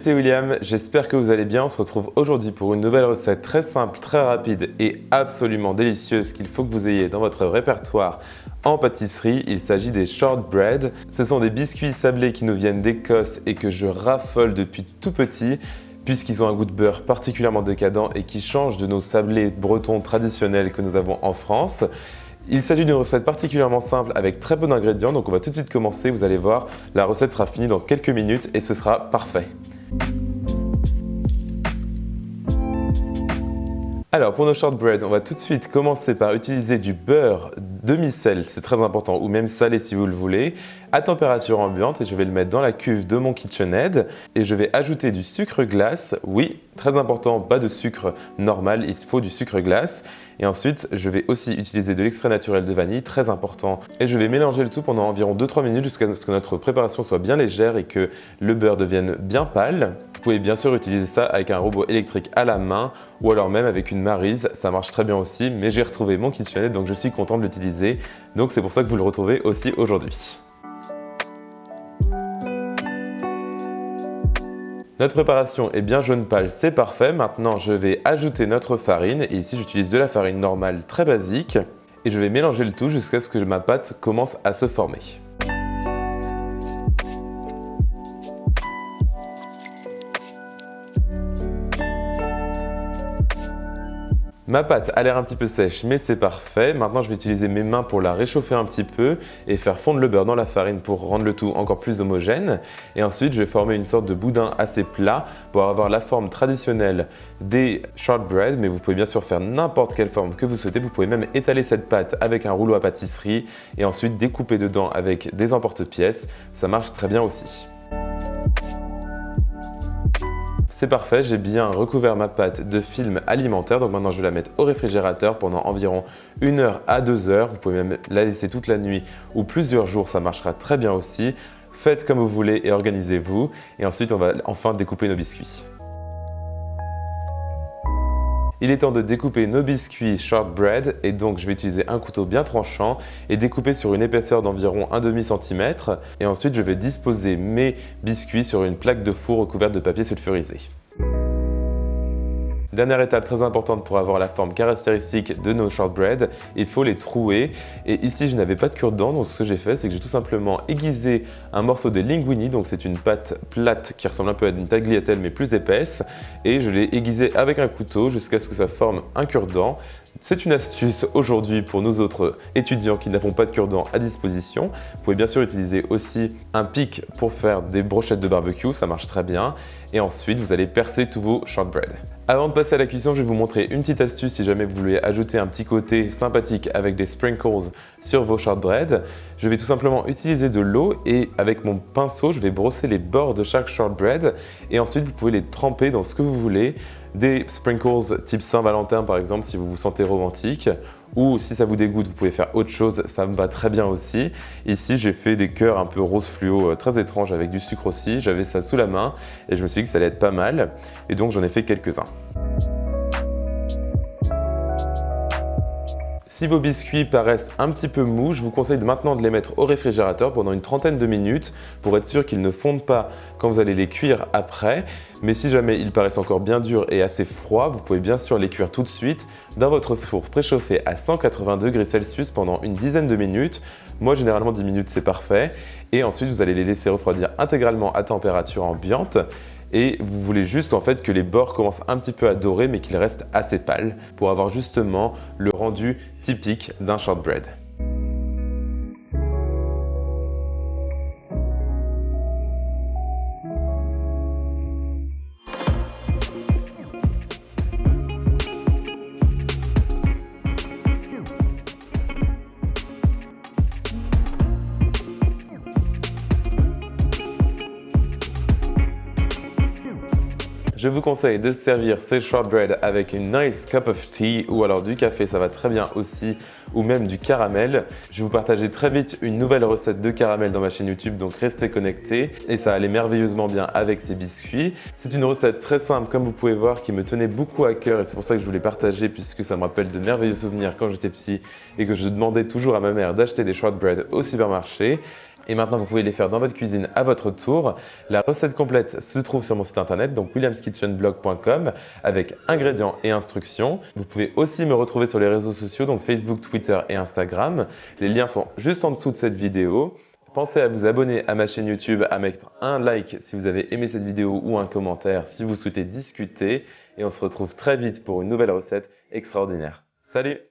C'est William, j'espère que vous allez bien. On se retrouve aujourd'hui pour une nouvelle recette très simple, très rapide et absolument délicieuse qu'il faut que vous ayez dans votre répertoire en pâtisserie. Il s'agit des shortbread. Ce sont des biscuits sablés qui nous viennent d'Écosse et que je raffole depuis tout petit puisqu'ils ont un goût de beurre particulièrement décadent et qui change de nos sablés bretons traditionnels que nous avons en France. Il s'agit d'une recette particulièrement simple avec très peu d'ingrédients, donc on va tout de suite commencer. Vous allez voir, la recette sera finie dans quelques minutes et ce sera parfait. Alors pour nos shortbread, on va tout de suite commencer par utiliser du beurre demi-sel, c'est très important, ou même salé si vous le voulez, à température ambiante, et je vais le mettre dans la cuve de mon KitchenAid et je vais ajouter du sucre glace. Oui, très important, pas de sucre normal, il faut du sucre glace. Et ensuite, je vais aussi utiliser de l'extrait naturel de vanille, très important. Et je vais mélanger le tout pendant environ 2-3 minutes jusqu'à ce que notre préparation soit bien légère et que le beurre devienne bien pâle. Vous pouvez bien sûr utiliser ça avec un robot électrique à la main ou alors même avec une maryse, ça marche très bien aussi, mais j'ai retrouvé mon KitchenAid donc je suis content de l'utiliser. Donc c'est pour ça que vous le retrouvez aussi aujourd'hui. Notre préparation est bien jaune pâle, c'est parfait. Maintenant, je vais ajouter notre farine. Et ici, j'utilise de la farine normale très basique. Et je vais mélanger le tout jusqu'à ce que ma pâte commence à se former. Ma pâte a l'air un petit peu sèche, mais c'est parfait. Maintenant, je vais utiliser mes mains pour la réchauffer un petit peu et faire fondre le beurre dans la farine pour rendre le tout encore plus homogène. Et ensuite, je vais former une sorte de boudin assez plat pour avoir la forme traditionnelle des shortbread, mais vous pouvez bien sûr faire n'importe quelle forme que vous souhaitez. Vous pouvez même étaler cette pâte avec un rouleau à pâtisserie et ensuite découper dedans avec des emporte-pièces. Ça marche très bien aussi. C'est parfait, j'ai bien recouvert ma pâte de film alimentaire, donc maintenant je vais la mettre au réfrigérateur pendant environ 1 heure à 2 heures. Vous pouvez même la laisser toute la nuit ou plusieurs jours, ça marchera très bien aussi. Faites comme vous voulez et organisez-vous. Et ensuite on va enfin découper nos biscuits. Il est temps de découper nos biscuits shortbread et donc je vais utiliser un couteau bien tranchant et découper sur une épaisseur d'environ 1,5 cm. Et ensuite je vais disposer mes biscuits sur une plaque de four recouverte de papier sulfurisé. Dernière étape très importante pour avoir la forme caractéristique de nos shortbread, il faut les trouer. Et ici, je n'avais pas de cure-dent, donc ce que j'ai fait, c'est que j'ai tout simplement aiguisé un morceau de linguine, donc c'est une pâte plate qui ressemble un peu à une tagliatelle mais plus épaisse, et je l'ai aiguisé avec un couteau jusqu'à ce que ça forme un cure-dent. C'est une astuce aujourd'hui pour nous autres étudiants qui n'avons pas de cure-dent à disposition. Vous pouvez bien sûr utiliser aussi un pic pour faire des brochettes de barbecue, ça marche très bien. Et ensuite, vous allez percer tous vos shortbread. Avant de passer à la cuisson, je vais vous montrer une petite astuce si jamais vous voulez ajouter un petit côté sympathique avec des sprinkles sur vos shortbread. Je vais tout simplement utiliser de l'eau et avec mon pinceau, je vais brosser les bords de chaque shortbread et ensuite vous pouvez les tremper dans ce que vous voulez. Des sprinkles type Saint-Valentin par exemple si vous vous sentez romantique, ou si ça vous dégoûte vous pouvez faire autre chose, ça me va très bien aussi. Ici j'ai fait des cœurs un peu rose fluo très étranges avec du sucre aussi, j'avais ça sous la main et je me suis dit que ça allait être pas mal et donc j'en ai fait quelques-uns. Si vos biscuits paraissent un petit peu mous, je vous conseille maintenant de les mettre au réfrigérateur pendant une trentaine de minutes pour être sûr qu'ils ne fondent pas quand vous allez les cuire après. Mais si jamais ils paraissent encore bien durs et assez froids, vous pouvez bien sûr les cuire tout de suite dans votre four préchauffé à 180 degrés Celsius pendant une dizaine de minutes. Moi généralement 10 minutes c'est parfait. Et ensuite vous allez les laisser refroidir intégralement à température ambiante. Et vous voulez juste en fait que les bords commencent un petit peu à dorer mais qu'ils restent assez pâles pour avoir justement le rendu typique d'un shortbread. Je vous conseille de servir ces shortbread avec une nice cup of tea ou alors du café, ça va très bien aussi, ou même du caramel. Je vais vous partager très vite une nouvelle recette de caramel dans ma chaîne YouTube, donc restez connectés et ça allait merveilleusement bien avec ces biscuits. C'est une recette très simple comme vous pouvez voir qui me tenait beaucoup à cœur et c'est pour ça que je voulais partager puisque ça me rappelle de merveilleux souvenirs quand j'étais petit et que je demandais toujours à ma mère d'acheter des shortbread au supermarché. Et maintenant, vous pouvez les faire dans votre cuisine à votre tour. La recette complète se trouve sur mon site internet, donc williamskitchenblog.com, avec ingrédients et instructions. Vous pouvez aussi me retrouver sur les réseaux sociaux, donc Facebook, Twitter et Instagram. Les liens sont juste en dessous de cette vidéo. Pensez à vous abonner à ma chaîne YouTube, à mettre un like si vous avez aimé cette vidéo ou un commentaire si vous souhaitez discuter. Et on se retrouve très vite pour une nouvelle recette extraordinaire. Salut!